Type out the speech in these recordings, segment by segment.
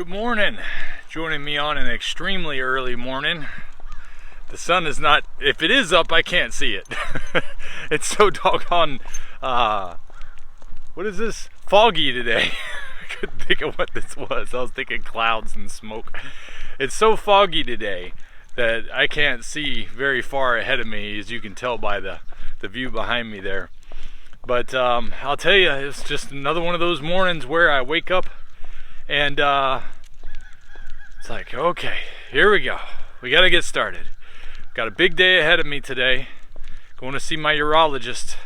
Good morning. Joining me on an extremely early morning. The sun is not, if it is up, I can't see it. It's so doggone, what is this? Foggy today. I couldn't think of what this was. I was thinking clouds and smoke. It's so foggy today that I can't see very far ahead of me, as you can tell by the view behind me there. But I'll tell you, it's just another one of those mornings where I wake up and it's like, okay, here we go. We got to get started. Got a big day ahead of me today. Going to see my urologist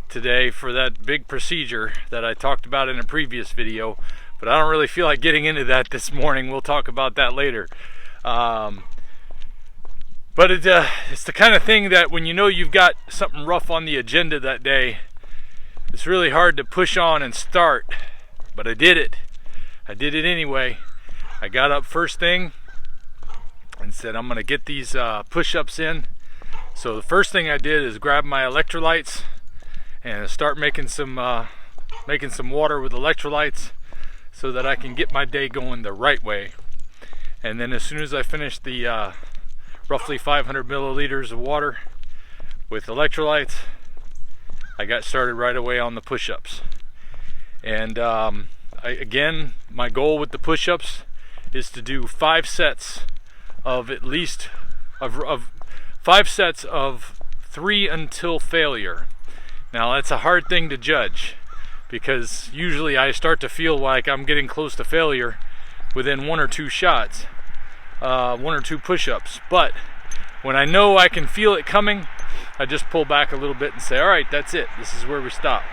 today for that big procedure that I talked about in a previous video. But I don't really feel like getting into that this morning. We'll talk about that later. But it's the kind of thing that when you know you've got something rough on the agenda that day, it's really hard to push on and start. But I did it. I did it anyway. I got up first thing and said I'm going to get these push-ups in. So the first thing I did is grab my electrolytes and start making some water with electrolytes so that I can get my day going the right way. And then as soon as I finished the roughly 500 milliliters of water with electrolytes, I got started right away on the push-ups. And again, my goal with the push-ups is to do 5 sets of at least of 5 sets of 3 until failure. Now that's a hard thing to judge because usually I start to feel like I'm getting close to failure within 1 or 2 shots, 1 or 2 push-ups. But when I know I can feel it coming, I just pull back a little bit and say, all right, that's it. This is where we stop.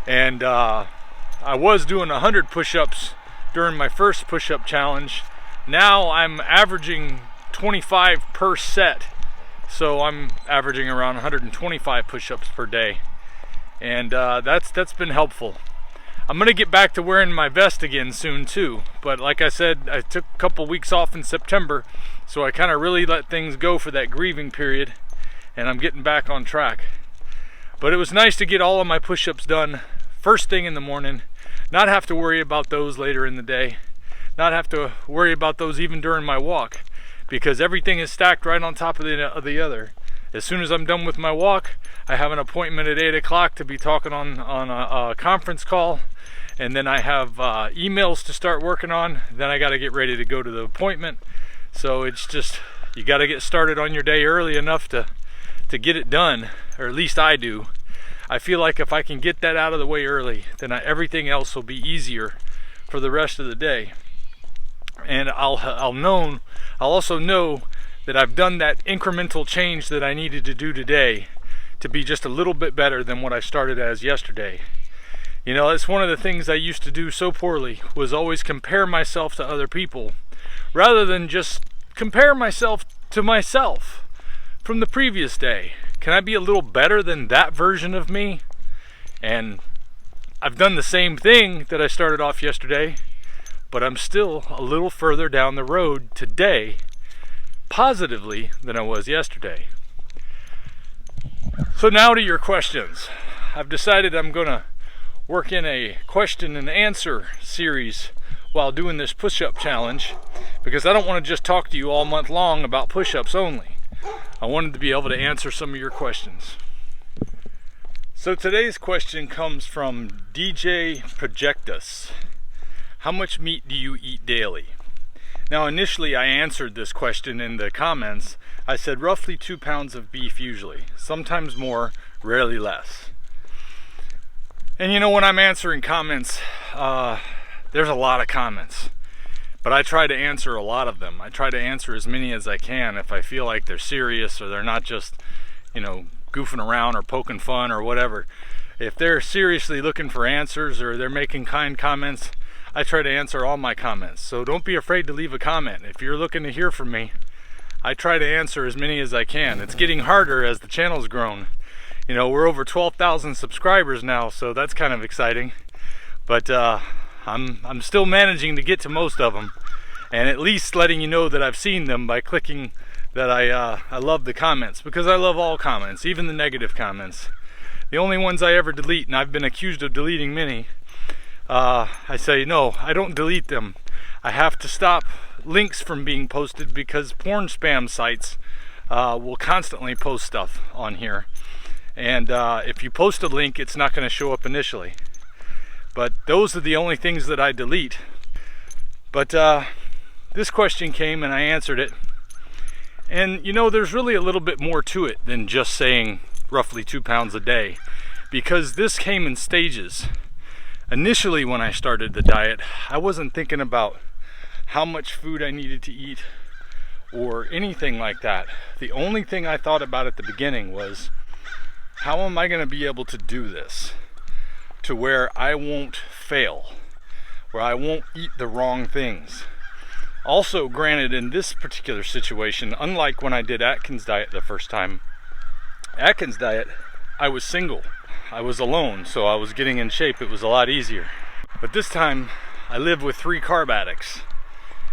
And I was doing 100 push-ups during my first push-up challenge. Now I'm averaging 25 per set. So I'm averaging around 125 push-ups per day. And that's been helpful. I'm going to get back to wearing my vest again soon too. But like I said, I took a couple weeks off in September. So I kind of really let things go for that grieving period. And I'm getting back on track. But it was nice to get all of my push-ups done first thing in the morning, not have to worry about those later in the day, not have to worry about those even during my walk, because everything is stacked right on top of the other. As soon as I'm done with my walk, I have an appointment at 8 o'clock to be talking on a conference call, and then I have emails to start working on. Then I got to get ready to go to the appointment. So it's just, you got to get started on your day early enough to get it done, or at least I do. I feel like if I can get that out of the way early, then everything else will be easier for the rest of the day. And I'll also know that I've done that incremental change that I needed to do today to be just a little bit better than what I started as yesterday. You know, it's one of the things I used to do so poorly, was always compare myself to other people rather than just compare myself to myself from the previous day. Can I be a little better than that version of me? And I've done the same thing that I started off yesterday, but I'm still a little further down the road today, positively, than I was yesterday. So now to your questions. I've decided I'm going to work in a question and answer series while doing this push-up challenge, because I don't want to just talk to you all month long about push-ups only. I wanted to be able to answer some of your questions. So today's question comes from DJ Projectus. How much meat do you eat daily? Now initially I answered this question in the comments. I said roughly 2 pounds of beef usually, sometimes more, rarely less. And you know, when I'm answering comments, there's a lot of comments. But I try to answer a lot of them. I try to answer as many as I can if I feel like they're serious or they're not just, you know, goofing around or poking fun or whatever. If they're seriously looking for answers or they're making kind comments, I try to answer all my comments. So don't be afraid to leave a comment. If you're looking to hear from me, I try to answer as many as I can. It's getting harder as the channel's grown. You know, we're over 12,000 subscribers now, so that's kind of exciting. But I'm still managing to get to most of them, and at least letting you know that I've seen them by clicking that I love the comments, because I love all comments, even the negative comments. The only ones I ever delete, and I've been accused of deleting many, I say, no, I don't delete them. I have to stop links from being posted because porn spam sites will constantly post stuff on here. And if you post a link, it's not going to show up initially. But those are the only things that I delete. But this question came and I answered it. And you know, there's really a little bit more to it than just saying roughly 2 pounds a day, because this came in stages. Initially, when I started the diet, I wasn't thinking about how much food I needed to eat or anything like that. The only thing I thought about at the beginning was, how am I going to be able to do this to where I won't fail, where I won't eat the wrong things? Also, granted, in this particular situation, unlike when I did Atkins diet the first time, Atkins diet, I was single. I was alone, so I was getting in shape. It was a lot easier. But this time, I live with 3 carb addicts,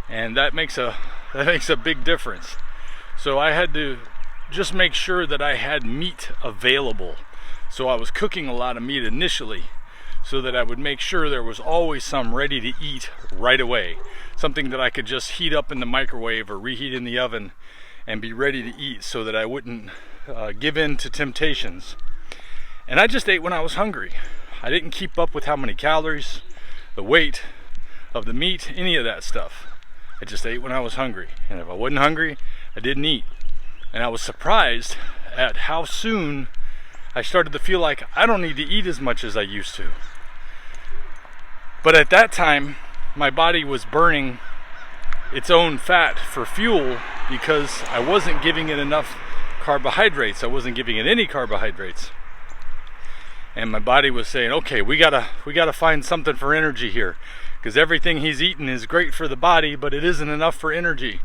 and that makes a big difference. So I had to just make sure that I had meat available. So I was cooking a lot of meat initially, so that I would make sure there was always some ready to eat right away. Something that I could just heat up in the microwave or reheat in the oven and be ready to eat, so that I wouldn't give in to temptations. And I just ate when I was hungry. I didn't keep up with how many calories, the weight of the meat, any of that stuff. I just ate when I was hungry. And if I wasn't hungry, I didn't eat. And I was surprised at how soon I started to feel like I don't need to eat as much as I used to. But at that time, my body was burning its own fat for fuel because I wasn't giving it enough carbohydrates. I wasn't giving it any carbohydrates. And my body was saying, okay, we gotta find something for energy here, because everything he's eating is great for the body, but it isn't enough for energy.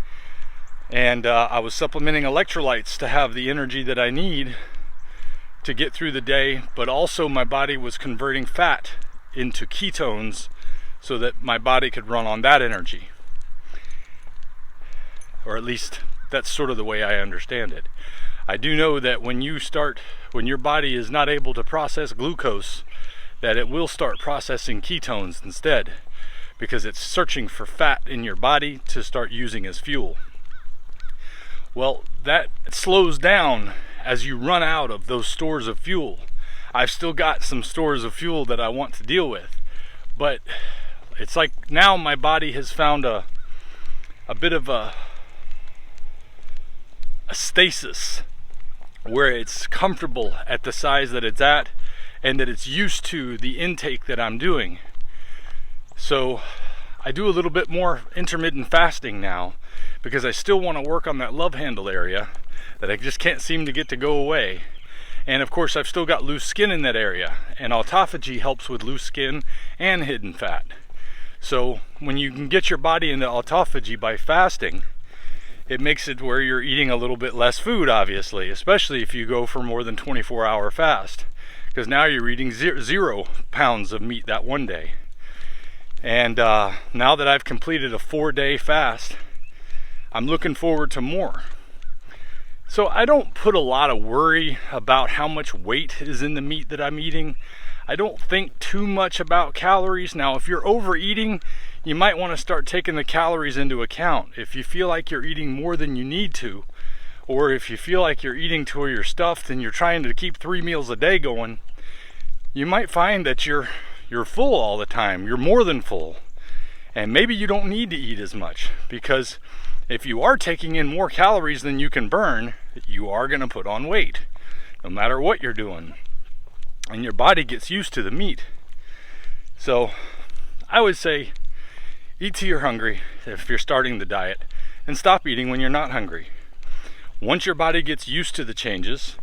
And I was supplementing electrolytes to have the energy that I need to get through the day, but also my body was converting fat into ketones so that my body could run on that energy. Or at least that's sort of the way I understand it. I do know that when your body is not able to process glucose, that it will start processing ketones instead, because it's searching for fat in your body to start using as fuel. Well, that slows down as you run out of those stores of fuel. I've still got some stores of fuel that I want to deal with, but it's like now my body has found a bit of a stasis where it's comfortable at the size that it's at, and that it's used to the intake that I'm doing. So I do a little bit more intermittent fasting now, because I still want to work on that love handle area that I just can't seem to get to go away. And of course, I've still got loose skin in that area, and autophagy helps with loose skin and hidden fat. So when you can get your body into autophagy by fasting, it makes it where you're eating a little bit less food, obviously, especially if you go for more than 24-hour fast, because now you're eating 0 pounds of meat that one day. And now that I've completed a 4-day fast, I'm looking forward to more. So I don't put a lot of worry about how much weight is in the meat that I'm eating. I don't think too much about calories. Now, if you're overeating, you might want to start taking the calories into account. If you feel like you're eating more than you need to, or if you feel like you're eating to where you're stuffed and you're trying to keep 3 meals a day going, you might find that you're full all the time. You're more than full. And maybe you don't need to eat as much, because if you are taking in more calories than you can burn, you are going to put on weight, no matter what you're doing. And your body gets used to the meat. So I would say, eat till you're hungry if you're starting the diet, and stop eating when you're not hungry. Once your body gets used to the changes,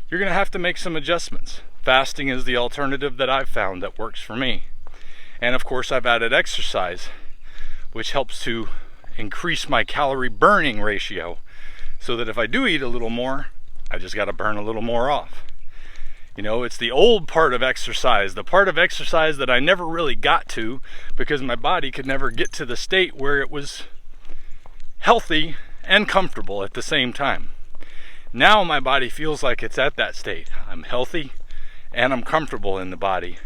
you're going to have to make some adjustments. Fasting is the alternative that I've found that works for me. And of course, I've added exercise, which helps to increase my calorie burning ratio, so that if I do eat a little more, I just got to burn a little more off. You know, it's the old part of exercise, the part of exercise that I never really got to because my body could never get to the state where it was healthy and comfortable at the same time. Now my body feels like it's at that state. I'm healthy and I'm comfortable in the body,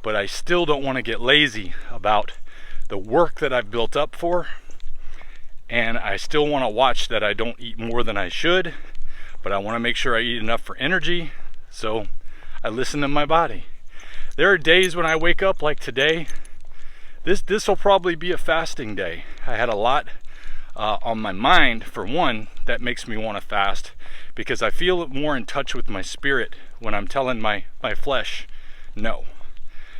but I still don't want to get lazy about the work that I've built up for, and I still want to watch that I don't eat more than I should, but I want to make sure I eat enough for energy, so I listen to my body. There are days when I wake up like today. This will probably be a fasting day. I had a lot on my mind, for one, that makes me want to fast, because I feel more in touch with my spirit when I'm telling my flesh no.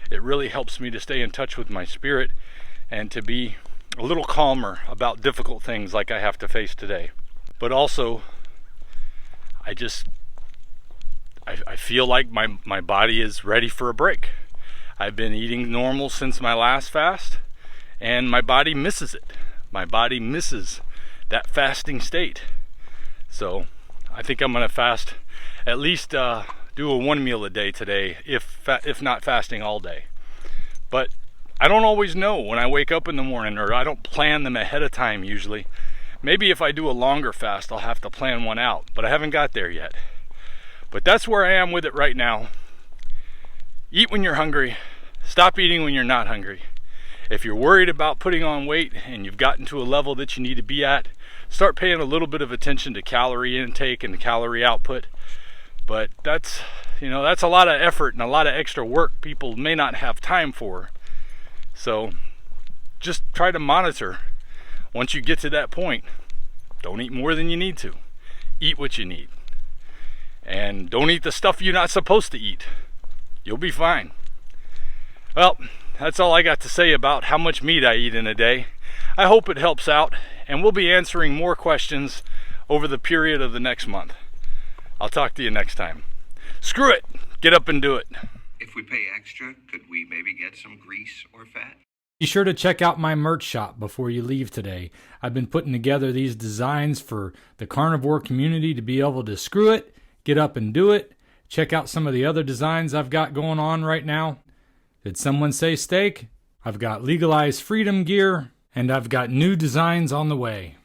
It really helps me to stay in touch with my spirit and to be a little calmer about difficult things like I have to face today. But also, I feel like my body is ready for a break. I've been eating normal since my last fast, and my body misses it. My body misses that fasting state. So I think I'm going to fast, at least do a 1 meal a day today, if not fasting all day. But I don't always know when I wake up in the morning, or I don't plan them ahead of time usually. Maybe if I do a longer fast, I'll have to plan one out, but I haven't got there yet. But that's where I am with it right now. Eat when you're hungry. Stop eating when you're not hungry. If you're worried about putting on weight and you've gotten to a level that you need to be at, start paying a little bit of attention to calorie intake and calorie output. But that's a lot of effort and a lot of extra work people may not have time for. So just try to monitor. Once you get to that point, don't eat more than you need to. Eat what you need. And don't eat the stuff you're not supposed to eat. You'll be fine. Well, that's all I got to say about how much meat I eat in a day. I hope it helps out, and we'll be answering more questions over the period of the next month. I'll talk to you next time. Screw it! Get up and do it. If we pay extra, could we maybe get some grease or fat? Be sure to check out my merch shop before you leave today. I've been putting together these designs for the carnivore community to be able to screw it, get up and do it. Check out some of the other designs I've got going on right now. Did someone say steak? I've got legalized freedom gear, and I've got new designs on the way.